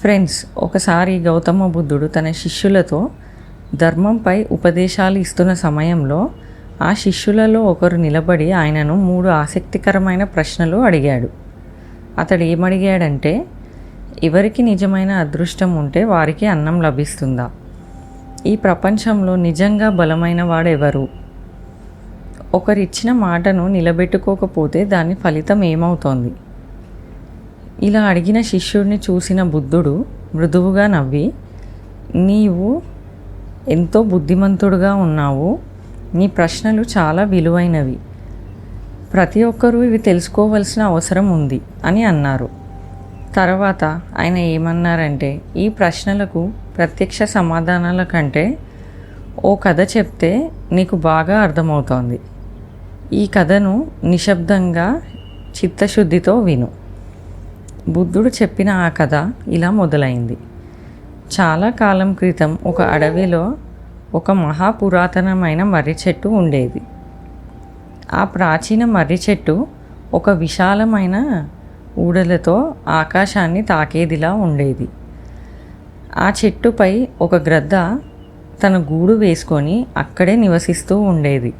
Friends, ఒకసారి గౌతమ బుద్ధుడు తన శిష్యులతో ధర్మంపై ఉపదేశాలు ఇస్తున్న సమయంలో ఆ శిష్యులలో ఒకరు నిలబడి ఆయనను 3 ఆసక్తికరమైన ప్రశ్నలు అడిగాడు. అతడు ఏమడిగాడంటే, ఎవరికి నిజమైన అదృష్టం ఉంటే వారికి అన్నం లభిస్తుందా? ఈ ప్రపంచంలో నిజంగా బలమైన వాడెవరు? ఒకరిచ్చిన మాటను నిలబెట్టుకోకపోతే దాని ఫలితం ఏమవుతోంది? ఇలా అడిగిన శిష్యుడిని చూసిన బుద్ధుడు మృదువుగా నవ్వి, నీవు ఎంతో బుద్ధిమంతుడుగా ఉన్నావు, నీ ప్రశ్నలు చాలా విలువైనవి, ప్రతి ఒక్కరూ ఇవి తెలుసుకోవాల్సిన అవసరం ఉంది అని అన్నారు. తర్వాత ఆయన ఏమన్నారంటే, ఈ ప్రశ్నలకు ప్రత్యక్ష సమాధానాల కంటే ఓ కథ చెప్తే నీకు బాగా అర్థమవుతోంది. ఈ కథను నిశ్శబ్దంగా చిత్తశుద్ధితో విను. బుద్ధుడు చెప్పిన ఆ కథ ఇలా మొదలైంది. చాలా కాలం క్రితం ఒక అడవిలో ఒక మహాపురాతనమైన మర్రి చెట్టు ఉండేది. ఆ ప్రాచీన మర్రి చెట్టు ఒక విశాలమైన ఊడలతో ఆకాశాన్ని తాకేదిలా ఉండేది. ఆ చెట్టుపై ఒక గ్రద్ద తన గూడు వేసుకొని అక్కడే నివసిస్తూ ఉండేది.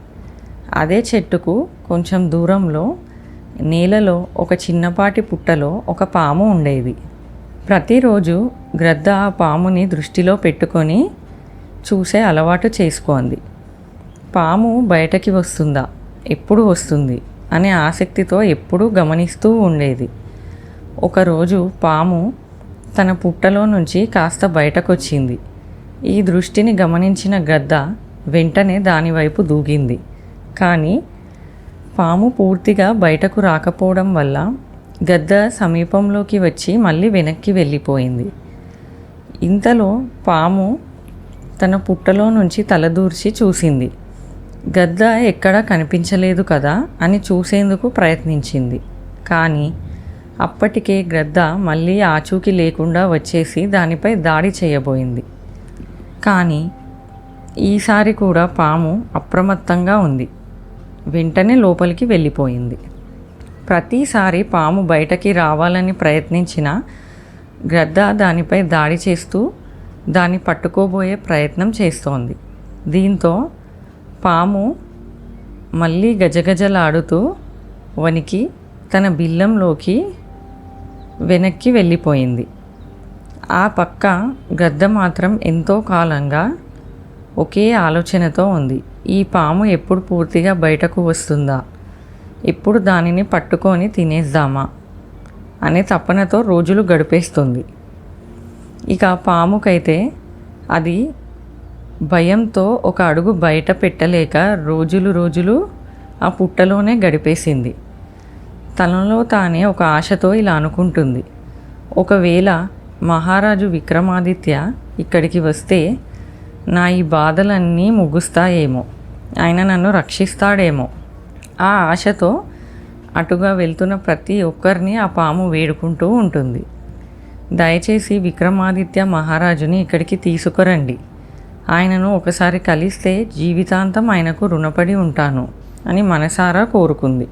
అదే చెట్టుకు కొంచెం దూరంలో నేలలో ఒక చిన్నపాటి పుట్టలో ఒక పాము ఉండేది. ప్రతిరోజు గ్రద్ద ఆ పాముని దృష్టిలో పెట్టుకొని చూసే అలవాటు చేసుకుంది. పాము బయటకి వస్తుందా, ఎప్పుడు వస్తుంది అనే ఆసక్తితో ఎప్పుడూ గమనిస్తూ ఉండేది. ఒకరోజు పాము తన పుట్టలో నుంచి కాస్త బయటకొచ్చింది. ఈ దృష్టిని గమనించిన గ్రద్ద వెంటనే దానివైపు దూకింది. కానీ పాము పూర్తిగా బయటకు రాకపోవడం వల్ల గద్ద సమీపంలోకి వచ్చి మళ్ళీ వెనక్కి వెళ్ళిపోయింది. ఇంతలో పాము తన పుట్టలో నుంచి తలదూర్చి చూసింది. గద్ద ఎక్కడా కనిపించలేదు కదా అని చూసేందుకు ప్రయత్నించింది. కానీ అప్పటికే గ్రద్ద మళ్ళీ ఆచూకీ లేకుండా వచ్చేసి దానిపై దాడి చేయబోయింది. కానీ ఈసారి కూడా పాము అప్రమత్తంగా ఉంది. వెంటనే లోపలికి వెళ్ళిపోయింది. ప్రతిసారి పాము బయటకి రావాలని ప్రయత్నించిన గ్రద్ద దానిపై దాడి చేస్తూ దాన్ని పట్టుకోబోయే ప్రయత్నం చేస్తోంది. దీంతో పాము మళ్ళీ గజగజలాడుతూ వణికి తన బిల్లంలోకి వెనక్కి వెళ్ళిపోయింది. ఆ పక్క గ్రద్ద మాత్రం ఎంతో కాలంగా ఒకే ఆలోచనతో ఉంది. ఈ పాము ఎప్పుడు పూర్తిగా బయటకు వస్తుందా, ఎప్పుడు దానిని పట్టుకొని తినేద్దామా అనే తపనతో రోజులు గడిపేస్తుంది. ఇక పాముకైతే అది భయంతో ఒక అడుగు బయట పెట్టలేక రోజులు ఆ పుట్టలోనే గడిపేసింది. తనలో తానే ఒక ఆశతో ఇలా అనుకుంటుంది, ఒకవేళ మహారాజు విక్రమాదిత్య ఇక్కడికి వస్తే నా ఈ బాధలన్నీ ముగుస్తాయేమో, ఆయన నన్ను రక్షిస్తాడేమో. ఆ ఆశతో అటుగా వెళ్తున్న ప్రతి ఒక్కరిని ఆ పాము వేడుకుంటూ ఉంటుంది. దయచేసి విక్రమాదిత్య మహారాజుని ఇక్కడికి తీసుకురండి, ఆయనను ఒకసారి కలిస్తే జీవితాంతం ఆయనకు రుణపడి ఉంటాను అని మనసారా కోరుకుంది.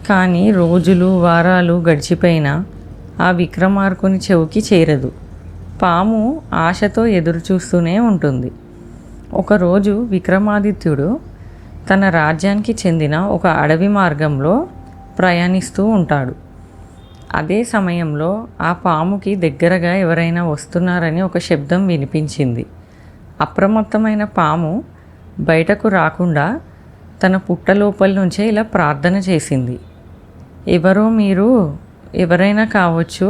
కానీ రోజులు వారాలు గడిచిపోయినా ఆ విక్రమార్కుని చెవికి చేరదు. పాము ఆశతో ఎదురు చూస్తూనే ఉంటుంది. ఒకరోజు విక్రమాదిత్యుడు తన రాజ్యానికి చెందిన ఒక అడవి మార్గంలో ప్రయాణిస్తూ ఉంటాడు. అదే సమయంలో ఆ పాముకి దగ్గరగా ఎవరైనా వస్తున్నారని ఒక శబ్దం వినిపించింది. అప్రమత్తమైన పాము బయటకు రాకుండా తన పుట్ట లోపల నుంచే ఇలా ప్రార్థన చేసింది, ఎవరో మీరు ఎవరైనా కావచ్చు,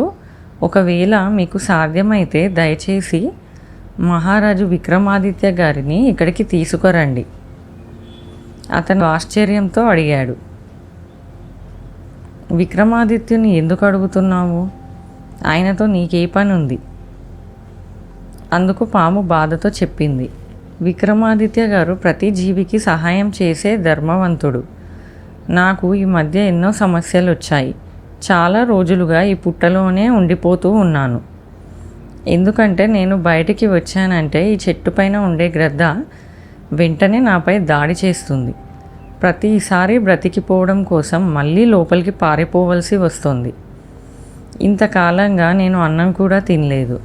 ఒకవేళ మీకు సాధ్యమైతే దయచేసి మహారాజు విక్రమాదిత్య గారిని ఇక్కడికి తీసుకురండి. అతను ఆశ్చర్యంతో అడిగాడు, విక్రమాదిత్యుని ఎందుకు అడుగుతున్నావు? ఆయనతో నీకే పని ఉంది? అందుకు పాము బాధతో చెప్పింది, విక్రమాదిత్య గారు ప్రతి జీవికి సహాయం చేసే ధర్మవంతుడు. నాకు ఈ మధ్య ఎన్నో సమస్యలు వచ్చాయి. చాలా రోజులుగా ఈ పుట్టలోనే ఉండిపోతూ ఉన్నాను. ఎందుకంటే నేను బయటికి వచ్చానంటే ఈ చెట్టు పైన ఉండే గ్రద్ద వెంటనే నాపై దాడి చేస్తుంది. ప్రతిసారి బ్రతికిపోవడం కోసం మళ్ళీ లోపలికి పారిపోవలసి వస్తుంది. ఇంతకాలంగా నేను అన్నం కూడా తినలేదు.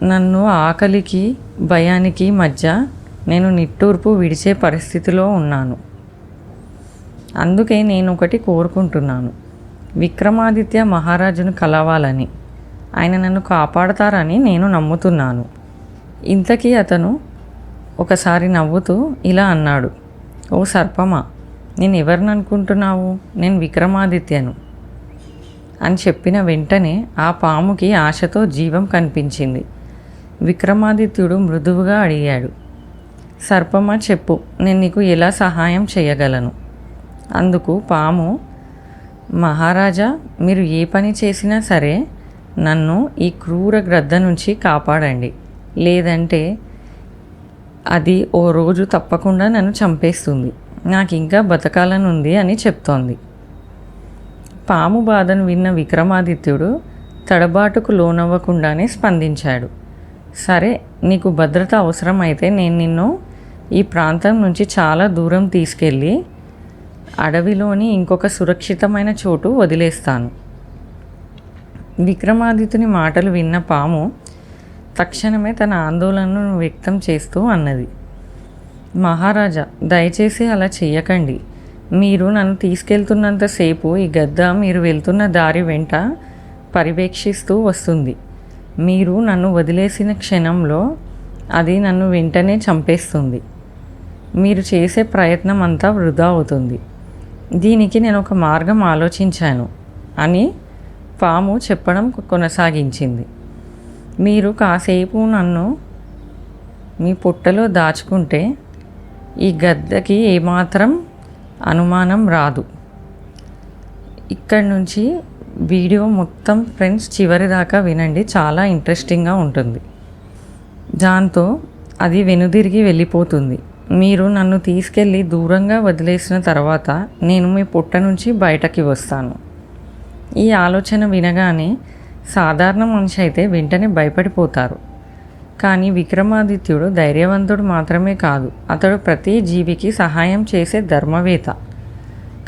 నన్ను ఆకలికి భయానికి మధ్య నేను నిట్టూర్పు విడిచే పరిస్థితిలో ఉన్నాను. అందుకే నేను ఒకటి కోరుకుంటున్నాను. విక్రమాదిత్య మహారాజును కలవాలని. ఆయన నన్ను కాపాడతారని నేను నమ్ముతున్నాను. ఇంతకీ అతను ఒకసారి నవ్వుతూ ఇలా అన్నాడు, ఓ సర్పమా, నేను ఎవరిని అనుకుంటున్నావు? నేను విక్రమాదిత్యను అని చెప్పిన వెంటనే ఆ పాముకి ఆశతో జీవం కనిపించింది. విక్రమాదిత్యుడు మృదువుగా అడిగాడు, సర్పమా చెప్పు, నేను నీకు ఎలా సహాయం చేయగలను? అందుకు పాము, మహారాజా, మీరు ఏ పని చేసినా సరే నన్ను ఈ క్రూర గ్రద్ద నుంచి కాపాడండి, లేదంటే అది ఓ రోజు తప్పకుండా నన్ను చంపేస్తుంది. నాకు ఇంకా బతకాలనుంది అని చెప్తోంది. పాము బాధను విన్న విక్రమాదిత్యుడు తడబాటుకు లోనవ్వకుండానే స్పందించాడు. సరే, నీకు భద్రత అవసరమైతే నేను నిన్ను ఈ ప్రాంతం నుంచి చాలా దూరం తీసుకెళ్ళి అడవిలోని ఇంకొక సురక్షితమైన చోటు వదిలేస్తాను. విక్రమాదిత్యుని మాటలు విన్న పాము తక్షణమే తన ఆందోళనను వ్యక్తం చేస్తూ అన్నది, మహారాజా, దయచేసి అలా చెయ్యకండి. మీరు నన్ను తీసుకెళ్తున్నంతసేపు ఈ గద్ద మీరు వెళ్తున్న దారి వెంట పర్యవేక్షిస్తూ వస్తుంది. మీరు నన్ను వదిలేసిన క్షణంలో అది నన్ను వెంటనే చంపేస్తుంది. మీరు చేసే ప్రయత్నం అంతా వృధా అవుతుంది. దీనికి నేను ఒక మార్గం ఆలోచించాను అని పాము చెప్పడం కొనసాగించింది. మీరు కాసేపు నన్ను మీ పుట్టలో దాచుకుంటే ఈ గద్దకి ఏమాత్రం అనుమానం రాదు. ఇక్కడి నుంచి వీడియో మొత్తం ఫ్రెండ్స్ చివరి దాకా వినండి, చాలా ఇంట్రెస్టింగ్గా ఉంటుంది. దాంతో అది వెనుదిరిగి వెళ్ళిపోతుంది. మీరు నన్ను తీసుకెళ్ళి దూరంగా వదిలేసిన తర్వాత నేను మీ పుట్ట నుంచి బయటకి వస్తాను. ఈ ఆలోచన వినగానే సాధారణ మనిషి అయితే వెంటనే భయపడిపోతారు. కానీ విక్రమాదిత్యుడు ధైర్యవంతుడు మాత్రమే కాదు, అతడు ప్రతి జీవికి సహాయం చేసే ధర్మవేత్త.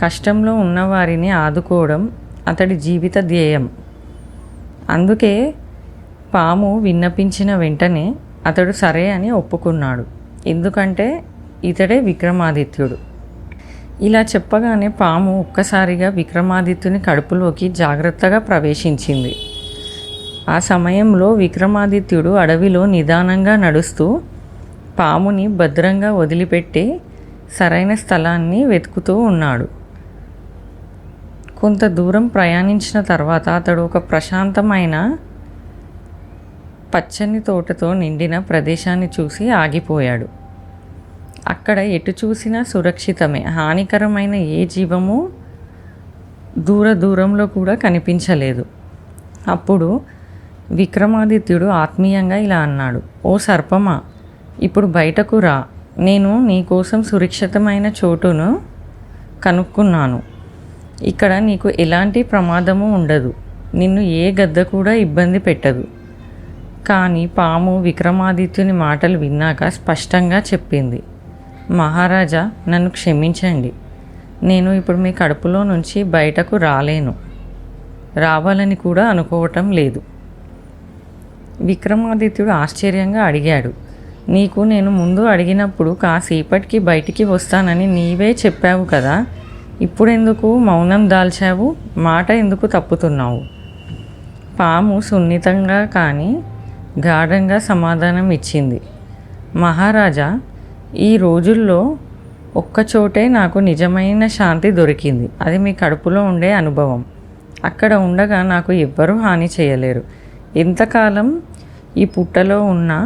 కష్టంలో ఉన్నవారిని ఆదుకోవడం అతడి జీవిత ధ్యేయం. అందుకే పాము విన్నపించిన వెంటనే అతడు సరే అని ఒప్పుకున్నాడు. ఎందుకంటే ఇతడే విక్రమాదిత్యుడు. ఇలా చెప్పగానే పాము ఒక్కసారిగా విక్రమాదిత్యుని కడుపులోకి జాగ్రత్తగా ప్రవేశించింది. ఆ సమయంలో విక్రమాదిత్యుడు అడవిలో నిదానంగా నడుస్తూ పాముని భద్రంగా వదిలిపెట్టి సరైన స్థలాన్ని వెతుకుతూ ఉన్నాడు. కొంత దూరం ప్రయాణించిన తర్వాత అతడు ఒక ప్రశాంతమైన పచ్చని తోటతో నిండిన ప్రదేశాన్ని చూసి ఆగిపోయాడు. అక్కడ ఎటు చూసినా సురక్షితమే. హానికరమైన ఏ జీవము దూరంలో కూడా కనిపించలేదు. అప్పుడు విక్రమాదిత్యుడు ఆత్మీయంగా ఇలా అన్నాడు, ఓ సర్పమా, ఇప్పుడు బయటకు రా. నేను నీకోసం సురక్షితమైన చోటును కనుక్కున్నాను. ఇక్కడ నీకు ఎలాంటి ప్రమాదము ఉండదు. నిన్ను ఏ గద్ద కూడా ఇబ్బంది పెట్టదు. కానీ పాము విక్రమాదిత్యుని మాటలు విన్నాక స్పష్టంగా చెప్పింది, మహారాజా, నన్ను క్షమించండి. నేను ఇప్పుడు మీ కడుపులో నుంచి బయటకు రావాలని కూడా అనుకోవటం లేదు. విక్రమాదిత్యుడు ఆశ్చర్యంగా అడిగాడు, నీకు నేను ముందు అడిగినప్పుడు కాసేపటికి బయటికి వస్తానని నీవే చెప్పావు కదా, ఇప్పుడెందుకు మౌనం దాల్చావు? మాట ఎందుకు తప్పుతున్నావు? పాము సున్నితంగా కానీ గాఢంగా సమాధానం ఇచ్చింది, మహారాజా, ఈ రోజుల్లో ఒక్కచోటే నాకు నిజమైన శాంతి దొరికింది. అది మీ కడుపులో ఉండే అనుభవం. అక్కడ ఉండగా నాకు ఎవ్వరూ హాని చేయలేరు. ఎంతకాలం ఈ పుట్టలో ఉన్నా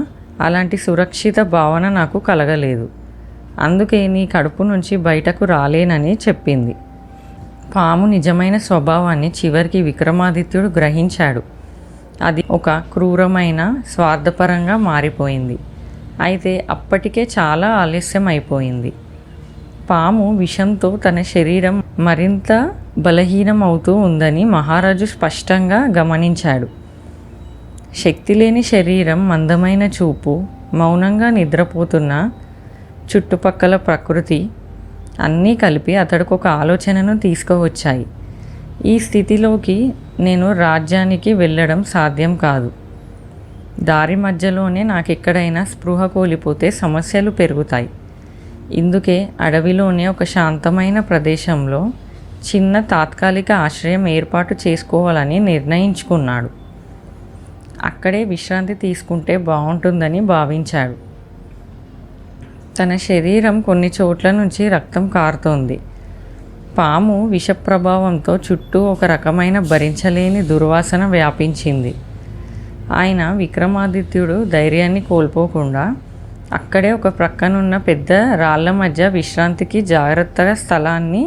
అలాంటి సురక్షిత భావన నాకు కలగలేదు. అందుకే నీ కడుపు నుంచి బయటకు రాలేనని చెప్పింది. పాము నిజమైన స్వభావాన్ని చివరికి విక్రమాదిత్యుడు గ్రహించాడు. అది ఒక క్రూరమైన స్వార్థపరంగా మారిపోయింది. అయితే అప్పటికే చాలా ఆలస్యం అయిపోయింది. పాము విషంతో తన శరీరం మరింత బలహీనం అవుతూ ఉందని మహారాజు స్పష్టంగా గమనించాడు. శక్తిలేని శరీరం, మందమైన చూపు, మౌనంగా నిద్రపోతున్న చుట్టుపక్కల ప్రకృతి అన్నీ కలిపి అతడికి ఒక ఆలోచనను తీసుకువచ్చాయి. ఈ స్థితిలోకి నేను రాజ్యానికి వెళ్ళడం సాధ్యం కాదు. దారి మధ్యలోనే నాకెక్కడైనా స్పృహ కోల్పోతే సమస్యలు పెరుగుతాయి. ఇందుకే అడవిలోనే ఒక శాంతమైన ప్రదేశంలో చిన్న తాత్కాలిక ఆశ్రయం ఏర్పాటు చేసుకోవాలని నిర్ణయించుకున్నాడు. అక్కడే విశ్రాంతి తీసుకుంటే బాగుంటుందని భావించాడు. తన శరీరం కొన్ని చోట్ల నుంచి రక్తం కారుతోంది. పాము విషప్రభావంతో చుట్టూ ఒక రకమైన భరించలేని దుర్వాసన వ్యాపించింది. ఆయన విక్రమాదిత్యుడు ధైర్యాన్ని కోల్పోకుండా అక్కడే ఒక ప్రక్కనున్న పెద్ద రాళ్ల మధ్య విశ్రాంతికి జాగ్రత్తగా స్థలాన్ని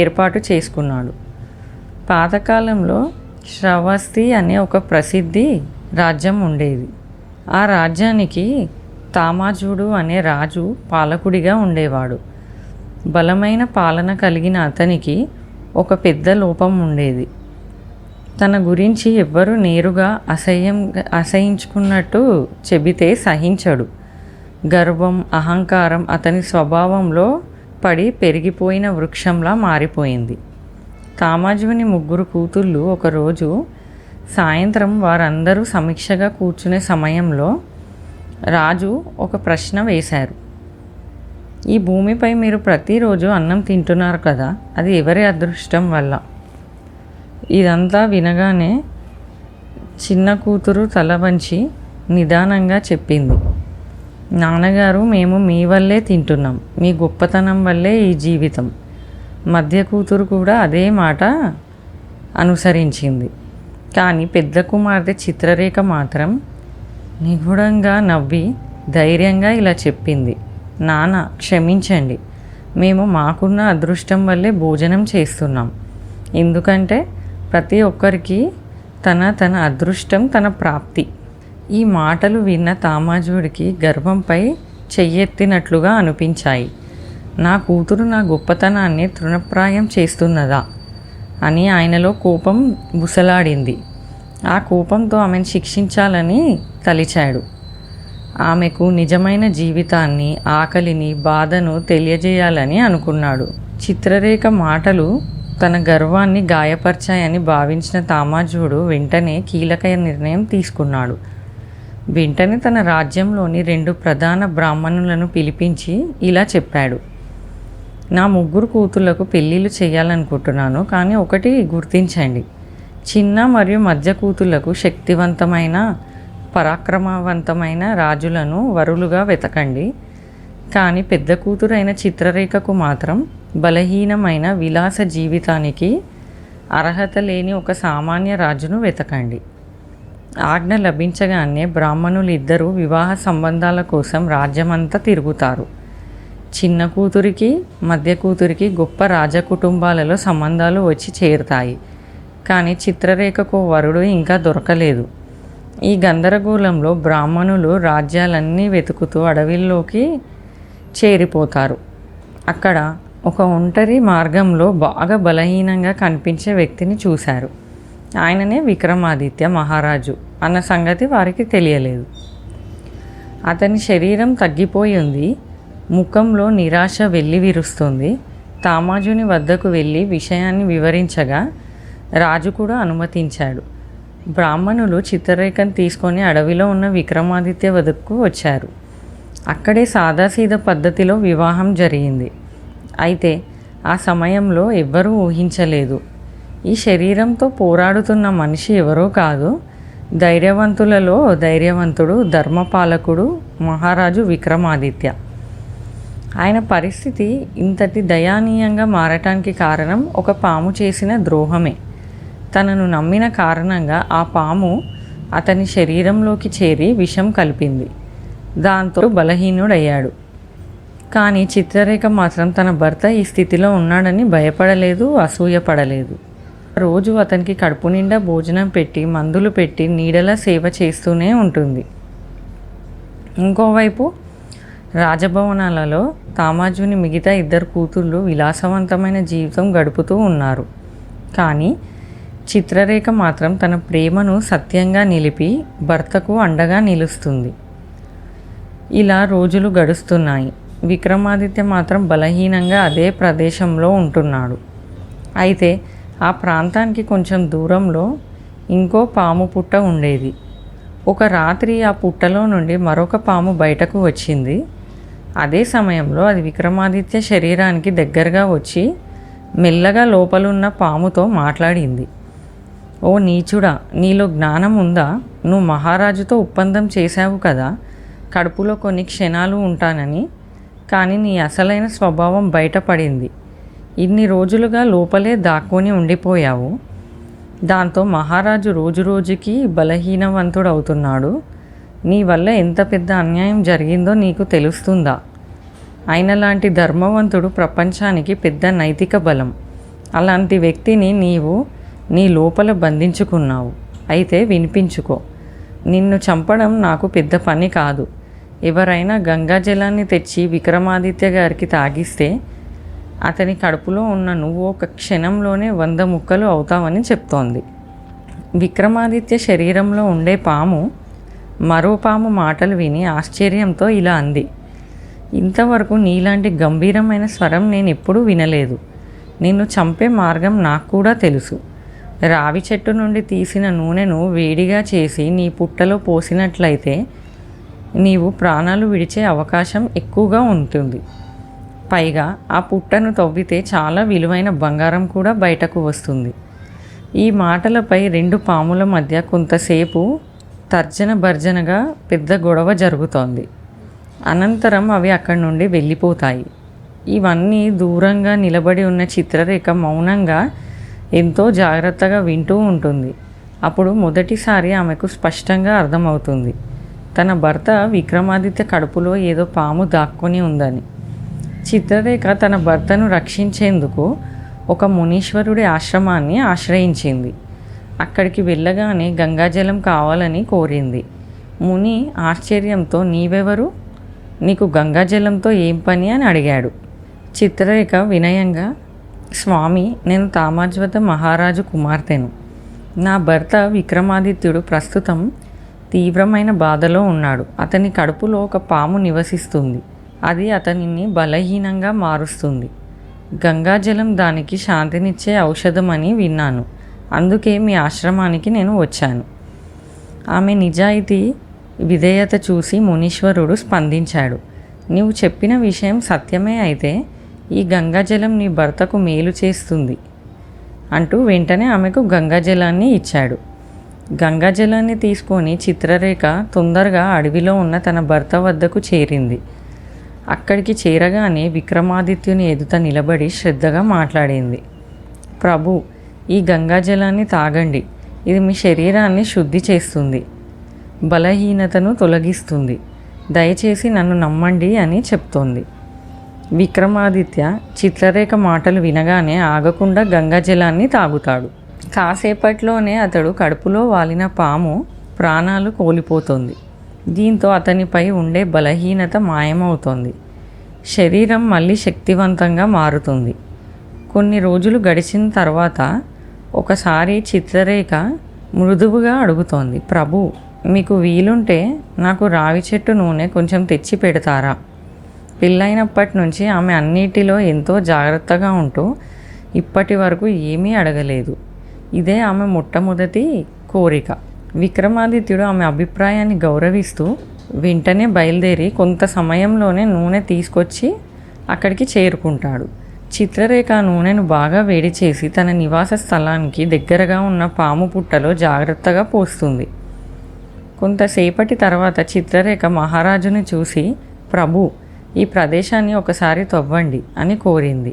ఏర్పాటు చేసుకున్నాడు. పాతకాలంలో శ్రవస్తి అనే ఒక ప్రసిద్ధి రాజ్యం ఉండేది. ఆ రాజ్యానికి తామాజుడు అనే రాజు పాలకుడిగా ఉండేవాడు. బలమైన పాలన కలిగిన అతనికి ఒక పెద్ద లోపం ఉండేది. తన గురించి ఎవ్వరూ నేరుగా అసహించుకున్నట్టు చెబితే సహించడు. గర్వం, అహంకారం అతని స్వభావంలో పడి పెరిగిపోయిన వృక్షంలా మారిపోయింది. తామాజుని 3 కూతుళ్ళు ఒకరోజు సాయంత్రం వారందరూ సమీక్షగా కూర్చునే సమయంలో రాజు ఒక ప్రశ్న వేశారు. ఈ భూమిపై మీరు ప్రతిరోజు అన్నం తింటున్నారు కదా, అది ఎవరి అదృష్టం వల్ల? ఇదంతా వినగానే చిన్న కూతురు తల వంచి నిదానంగా చెప్పింది, నాన్నగారు, మేము మీ వల్లే తింటున్నాం, మీ గొప్పతనం వల్లే ఈ జీవితం. మధ్య కూతురు కూడా అదే మాట అనుసరించింది. కానీ పెద్ద కుమార్తె చిత్రరేఖ మాత్రం నిగూఢంగా నవ్వి ధైర్యంగా ఇలా చెప్పింది, నాన్న క్షమించండి, మేము మాకున్న అదృష్టం వల్లే భోజనం చేస్తున్నాం. ఎందుకంటే ప్రతి ఒక్కరికి తన అదృష్టం తన ప్రాప్తి. ఈ మాటలు విన్న తామాజుడికి గర్వంపై చెయ్యెత్తినట్లుగా అనిపించాయి. నా కూతురు నా గొప్పతనాన్ని తృణప్రాయం చేస్తున్నదా అని ఆయనలో కోపం బుసలాడింది. ఆ కోపంతో ఆమెను శిక్షించాలని తలిచాడు. ఆమెకు నిజమైన జీవితాన్ని, ఆకలిని, బాధను తెలియజేయాలని అనుకున్నాడు. చిత్రరేఖ మాటలు తన గర్వాన్ని గాయపరిచాయని భావించిన తామాజుడు వెంటనే కీలక నిర్ణయం తీసుకున్నాడు. వెంటనే తన రాజ్యంలోని 2 ప్రధాన బ్రాహ్మణులను పిలిపించి ఇలా చెప్పాడు, నా 3 కూతుళ్లకు పెళ్ళిళ్ళు చేయాలనుకుంటున్నాను. కానీ ఒకటి గుర్తించండి, చిన్న మరియు మధ్య కూతుళ్లకు శక్తివంతమైన, పరాక్రమవంతమైన రాజులను వరులుగా వెతకండి. కానీ పెద్ద కూతురైన చిత్రరేఖకు మాత్రం బలహీనమైన విలాస జీవితానికి అర్హత లేని ఒక సామాన్య రాజును వెతకండి. ఆజ్ఞ లభించగానే బ్రాహ్మణులు ఇద్దరూ వివాహ సంబంధాల కోసం రాజ్యమంతా తిరుగుతారు. చిన్న కూతురికి, మధ్య కూతురికి గొప్ప రాజకుటుంబాలలో సంబంధాలు వచ్చి చేరుతాయి. కానీ చిత్రరేఖకు వరుడు ఇంకా దొరకలేదు. ఈ గందరగోళంలో బ్రాహ్మణులు రాజ్యాలన్నీ వెతుకుతూ అడవిలోకి చేరిపోతారు. అక్కడ ఒక ఒంటరి మార్గంలో బాగా బలహీనంగా కనిపించే వ్యక్తిని చూశారు. ఆయననే విక్రమాదిత్య మహారాజు అన్న సంగతి వారికి తెలియలేదు. అతని శరీరం తగ్గిపోయి ఉంది. ముఖంలో నిరాశ వెల్లివిరుస్తుంది. తామాజుని వద్దకు వెళ్ళి విషయాన్ని వివరించగా రాజు కూడా అనుమతించాడు. బ్రాహ్మణులు చిత్రరేఖను తీసుకొని అడవిలో ఉన్న విక్రమాదిత్య వద్దకు వచ్చారు. అక్కడే సాదాసీద పద్ధతిలో వివాహం జరిగింది. అయితే ఆ సమయంలో ఎవ్వరూ ఊహించలేదు, ఈ శరీరంతో పోరాడుతున్న మనిషి ఎవరో కాదు, ధైర్యవంతులలో ధైర్యవంతుడు, ధర్మపాలకుడు మహారాజు విక్రమాదిత్య. ఆయన పరిస్థితి ఇంతటి దయానీయంగా మారటానికి కారణం ఒక పాము చేసిన ద్రోహమే. తనను నమ్మిన కారణంగా ఆ పాము అతని శరీరంలోకి చేరి విషం కలిపింది. దాంతో బలహీనుడయ్యాడు. కానీ చిత్రరేఖ మాత్రం తన భర్త ఈ స్థితిలో ఉన్నాడని భయపడలేదు, అసూయపడలేదు. రోజు అతనికి కడుపు నిండా భోజనం పెట్టి, మందులు పెట్టి, నీడలా సేవ చేస్తూనే ఉంటుంది. ఇంకోవైపు రాజభవనాలలో తామాజుని మిగతా 2 కూతుళ్ళు విలాసవంతమైన జీవితం గడుపుతూ ఉన్నారు. కానీ చిత్రరేఖ మాత్రం తన ప్రేమను సత్యంగా నిలిపి భర్తకు అండగా నిలుస్తుంది. ఇలా రోజులు గడుస్తున్నాయి. విక్రమాదిత్య మాత్రం బలహీనంగా అదే ప్రదేశంలో ఉంటున్నాడు. అయితే ఆ ప్రాంతానికి కొంచెం దూరంలో ఇంకో పాము పుట్ట ఉండేది. ఒక రాత్రి ఆ పుట్టలో నుండి మరొక పాము బయటకు వచ్చింది. అదే సమయంలో అది విక్రమాదిత్య శరీరానికి దగ్గరగా వచ్చి మెల్లగా లోపలున్న పాముతో మాట్లాడింది. ఓ నీచుడా, నీలో జ్ఞానం ఉందా? నువ్వు మహారాజుతో ఒప్పందం చేశావు కదా, కడుపులో కొన్ని క్షణాలు ఉంటానని. కానీ నీ అసలైన స్వభావం బయటపడింది. ఇన్ని రోజులుగా లోపలే దాక్కొని ఉండిపోయావు. దాంతో మహారాజు రోజురోజుకి బలహీనవంతుడవుతున్నాడు. నీ వల్ల ఎంత పెద్ద అన్యాయం జరిగిందో నీకు తెలుస్తుందా? ఆయనలాంటి ధర్మవంతుడు ప్రపంచానికి పెద్ద నైతిక బలం. అలాంటి వ్యక్తిని నీవు నీ లోపల బంధించుకున్నావు. అయితే వినిపించుకో, నిన్ను చంపడం నాకు పెద్ద పని కాదు. ఎవరైనా గంగాజలాన్ని తెచ్చి విక్రమాదిత్య గారికి తాగిస్తే అతని కడుపులో ఉన్న నువ్వు ఒక క్షణంలోనే 100 ముక్కలు అవుతావని చెప్తోంది. విక్రమాదిత్య శరీరంలో ఉండే పాము మరో పాము మాటలు విని ఆశ్చర్యంతో ఇలా అంది. ఇంతవరకు నీలాంటి గంభీరమైన స్వరం నేను ఎప్పుడూ వినలేదు. నిన్ను చంపే మార్గం నాకు కూడా తెలుసు. రావి చెట్టు నుండి తీసిన నూనెను వేడిగా చేసి నీ పుట్టలో పోసినట్లయితే నీవు ప్రాణాలు విడిచే అవకాశం ఎక్కువగా ఉంటుంది. పైగా ఆ పుట్టను తవ్వితే చాలా విలువైన బంగారం కూడా బయటకు వస్తుంది. ఈ మాటలపై 2 పాముల మధ్య కొంతసేపు తర్జన భర్జనగా పెద్ద గొడవ జరుగుతోంది. అనంతరం అవి అక్కడి నుండి వెళ్ళిపోతాయి. ఇవన్నీ దూరంగా నిలబడి ఉన్న చిత్రరేఖ మౌనంగా ఎంతో జాగ్రత్తగా వింటూ ఉంటుంది. అప్పుడు మొదటిసారి ఆమెకు స్పష్టంగా అర్థమవుతుంది, తన భర్త విక్రమాదిత్య కడుపులో ఏదో పాము దాక్కొని ఉందని. చిత్రరేఖ తన భర్తను రక్షించేందుకు ఒక మునీశ్వరుడి ఆశ్రమాన్ని ఆశ్రయించింది. అక్కడికి వెళ్ళగానే గంగాజలం కావాలని కోరింది. ముని ఆశ్చర్యంతో, నీవెవరు? నీకు గంగాజలంతో ఏం పని అని అడిగాడు. చిత్రరేఖ వినయంగా, స్వామి, నేను తామాజ్వత మహారాజు కుమార్తెను. నా భర్త విక్రమాదిత్యుడు ప్రస్తుతం తీవ్రమైన బాధలో ఉన్నాడు. అతని కడుపులో ఒక పాము నివసిస్తుంది. అది అతనిని బలహీనంగా మారుస్తుంది. గంగాజలం దానికి శాంతినిచ్చే ఔషధమని విన్నాను. అందుకే మీ ఆశ్రమానికి నేను వచ్చాను. ఆమె నిజాయితీ, విధేయత చూసి మునీశ్వరుడు స్పందించాడు. నీవు చెప్పిన విషయం సత్యమే అయితే ఈ గంగాజలం నీ భర్తకు మేలు చేస్తుంది అంటూ వెంటనే ఆమెకు గంగాజలాన్ని ఇచ్చాడు. గంగాజలాన్ని తీసుకొని చిత్రరేఖ తొందరగా అడవిలో ఉన్న తన భర్త వద్దకు చేరింది. అక్కడికి చేరగానే విక్రమాదిత్యుని ఎదుట నిలబడి శ్రద్ధగా మాట్లాడింది. ప్రభు, ఈ గంగాజలాన్ని తాగండి. ఇది మీ శరీరాన్ని శుద్ధి చేస్తుంది, బలహీనతను తొలగిస్తుంది. దయచేసి నన్ను నమ్మండి అని చెప్తోంది. విక్రమాదిత్య చిత్రరేఖ మాటలు వినగానే ఆగకుండా గంగాజలాన్ని తాగుతాడు. కాసేపట్లోనే అతడు కడుపులో వాలిన పాము ప్రాణాలు కోల్పోతుంది. దీంతో అతనిపై ఉండే బలహీనత మాయమవుతోంది. శరీరం మళ్ళీ శక్తివంతంగా మారుతుంది. కొన్ని రోజులు గడిచిన తర్వాత ఒకసారి చిత్రరేఖ మృదువుగా అడుగుతోంది, ప్రభు, మీకు వీలుంటే నాకు రావి చెట్టు నూనె కొంచెం తెచ్చి పెడతారా? పెళ్ళైనప్పటి నుంచి ఆమె అన్నిటిలో ఎంతో జాగ్రత్తగా ఉంటూ ఇప్పటి వరకు ఏమీ అడగలేదు. ఇదే ఆమె మొట్టమొదటి కోరిక. విక్రమాదిత్యుడు ఆమె అభిప్రాయాన్ని గౌరవిస్తూ వెంటనే బయలుదేరి కొంత సమయంలోనే నూనె తీసుకొచ్చి అక్కడికి చేరుకుంటాడు. చిత్రరేఖ నూనెను బాగా వేడి చేసి తన నివాస స్థలానికి దగ్గరగా ఉన్న పాము పుట్టలో జాగ్రత్తగా పోస్తుంది. కొంతసేపటి తర్వాత చిత్రరేఖ మహారాజుని చూసి, ప్రభు, ఈ ప్రదేశాన్ని ఒకసారి తవ్వండి అని కోరింది.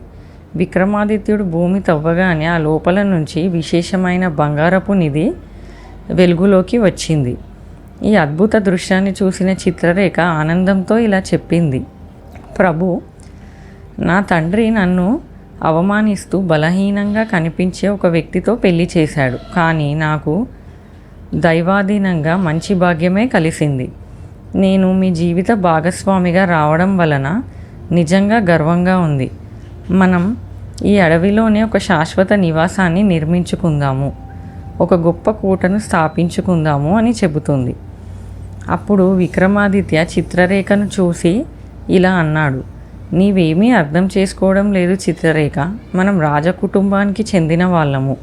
విక్రమాదిత్యుడు భూమి తవ్వగానే ఆ లోపల నుంచి విశేషమైన బంగారపు నిధి వెలుగులోకి వచ్చింది. ఈ అద్భుత దృశ్యాన్ని చూసిన చిత్రరేఖ ఆనందంతో ఇలా చెప్పింది, ప్రభు, నా తండ్రి నన్ను అవమానిస్తూ బలహీనంగా కనిపించే ఒక వ్యక్తితో పెళ్లి చేశాడు. కానీ నాకు దైవాధీనంగా మంచి భాగ్యమే కలిసింది. నేను మీ జీవిత భాగస్వామిగా రావడం వలన నిజంగా గర్వంగా ఉంది. మనం ఈ అడవిలోనే ఒక శాశ్వత నివాసాన్ని నిర్మించుకుందాము, ఒక గొప్ప కోటను స్థాపించుకుందాము అని చెబుతుంది. అప్పుడు విక్రమాదిత్య చిత్రరేఖను చూసి ఇలా అన్నాడు, నీవేమీ అర్థం చేసుకోవడం లేదు చిత్రరేఖ. మనం రాజకుటుంబానికి చెందిన వాళ్ళము.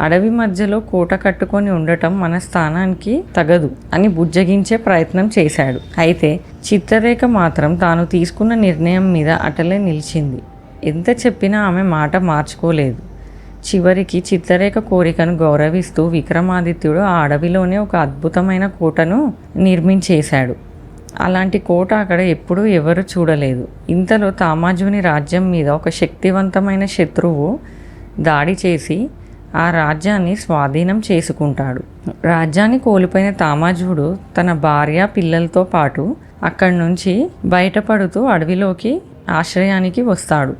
అడవి మధ్యలో కోట కట్టుకొని ఉండటం మన స్థానానికి తగదు అని బుజ్జగించే ప్రయత్నం చేశాడు. అయితే చిత్రరేఖ మాత్రం తాను తీసుకున్న నిర్ణయం మీద అటలే నిలిచింది. ఎంత చెప్పినా ఆమె మాట మార్చుకోలేదు. చివరికి చిత్రరేఖ కోరికను గౌరవిస్తూ విక్రమాదిత్యుడు ఆ అడవిలోనే ఒక అద్భుతమైన కోటను నిర్మించేశాడు. అలాంటి కోట అక్కడ ఎప్పుడూ ఎవరు చూడలేదు. ఇంతలో తామాజుని రాజ్యం మీద ఒక శక్తివంతమైన శత్రువు దాడి చేసి ఆ రాజ్యాన్ని స్వాధీనం చేసుకుంటాడు. రాజ్యాన్ని కోల్పోయిన తామాజుడు తన భార్య పిల్లలతో పాటు అక్కడి నుంచి బయటపడుతూ అడవిలోకి ఆశ్రయానికి వస్తాడు.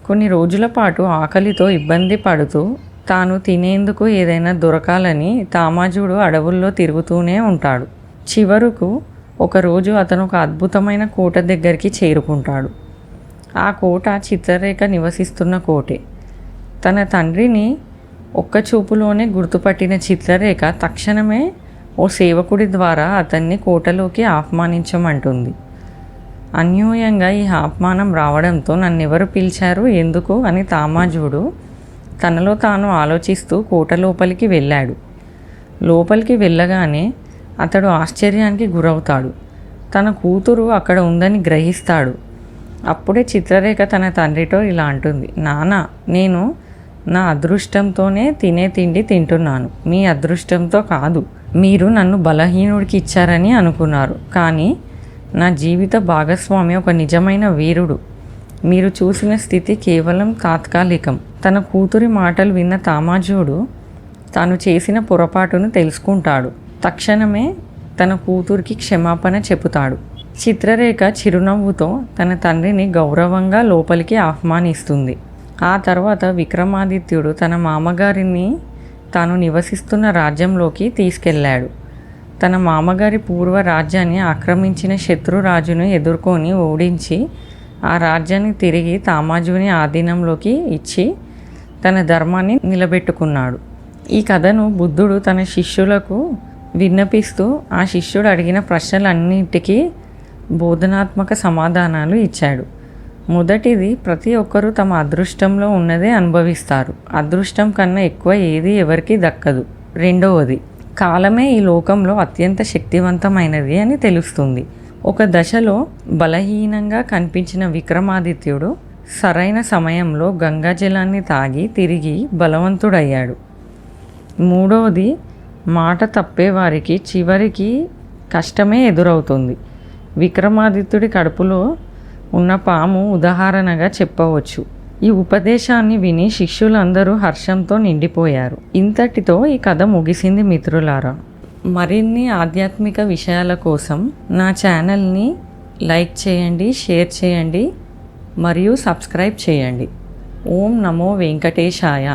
కొన్ని రోజుల పాటు ఆకలితో ఇబ్బంది పడుతూ తాను తినేందుకు ఏదైనా దొరకాలని తామాజుడు అడవుల్లో తిరుగుతూనే ఉంటాడు. చివరకు ఒకరోజు అతను ఒక అద్భుతమైన కోట దగ్గరికి చేరుకుంటాడు. ఆ కోట చిత్రరేఖ నివసిస్తున్న కోటే. తన తండ్రిని ఒక్క చూపులోనే గుర్తుపట్టిన చిత్రరేఖ తక్షణమే ఓ సేవకుడి ద్వారా అతన్ని కోటలోకి ఆహ్వానించమంటుంది. అన్యూయంగా ఈ ఆహ్వానం రావడంతో నన్నెవరు పిలిచారు, ఎందుకు అని తామాజుడు తనలో తాను ఆలోచిస్తూ కోట లోపలికి వెళ్ళాడు. లోపలికి వెళ్ళగానే అతడు ఆశ్చర్యానికి గురవుతాడు. తన కూతురు అక్కడ ఉందని గ్రహిస్తాడు. అప్పుడే చిత్రరేఖ తన తండ్రితో ఇలా అంటుంది, నాన్న, నేను నా అదృష్టంతోనే తినే తిండి తింటున్నాను, మీ అదృష్టంతో కాదు. మీరు నన్ను బలహీనుడికి ఇచ్చారని అనుకున్నారు, కానీ నా జీవిత భాగస్వామి ఒక నిజమైన వీరుడు. మీరు చూసిన స్థితి కేవలం తాత్కాలికం. తన కూతురి మాటలు విన్న తామాజుడు తాను చేసిన పొరపాటును తెలుసుకుంటాడు. తక్షణమే తన కూతురికి క్షమాపణ చెబుతాడు. చిత్రరేఖ చిరునవ్వుతో తన తండ్రిని గౌరవంగా లోపలికి ఆహ్వానిస్తుంది. ఆ తర్వాత విక్రమాదిత్యుడు తన మామగారిని తాను నివసిస్తున్న రాజ్యంలోకి తీసుకెళ్ళాడు. తన మామగారి పూర్వ రాజ్యాన్ని ఆక్రమించిన శత్రురాజును ఎదుర్కొని ఓడించి ఆ రాజ్యాన్ని తిరిగి తామాజుని ఆధీనంలోకి ఇచ్చి తన ధర్మాన్ని నిలబెట్టుకున్నాడు. ఈ కథను బుద్ధుడు తన శిష్యులకు విన్నపిస్తూ ఆ శిష్యుడు అడిగిన ప్రశ్నలన్నింటికీ బోధనాత్మక సమాధానాలు ఇచ్చాడు. మొదటిది, ప్రతి ఒక్కరూ తమ అదృష్టంలో ఉన్నదే అనుభవిస్తారు. అదృష్టం కన్నా ఎక్కువ ఏది ఎవరికి దక్కదు. రెండవది, కాలమే ఈ లోకంలో అత్యంత శక్తివంతమైనది అని తెలుస్తుంది. ఒక దశలో బలహీనంగా కనిపించిన విక్రమాదిత్యుడు సరైన సమయంలో గంగాజలాన్ని తాగి తిరిగి బలవంతుడయ్యాడు. మూడవది, మాట తప్పేవారికి చివరికి కష్టమే ఎదురవుతుంది. విక్రమాదిత్యుడి కడుపులో ఉన్న పాము ఉదాహరణగా చెప్పవచ్చు. ఈ ఉపదేశాన్ని విని శిష్యులందరూ హర్షంతో నిండిపోయారు. ఇంతటితో ఈ కథ ముగిసింది మిత్రులారా. మరిన్ని ఆధ్యాత్మిక విషయాల కోసం నా ఛానల్ని లైక్ చేయండి, షేర్ చేయండి మరియు సబ్స్క్రైబ్ చేయండి. ఓం నమో వెంకటేశాయ.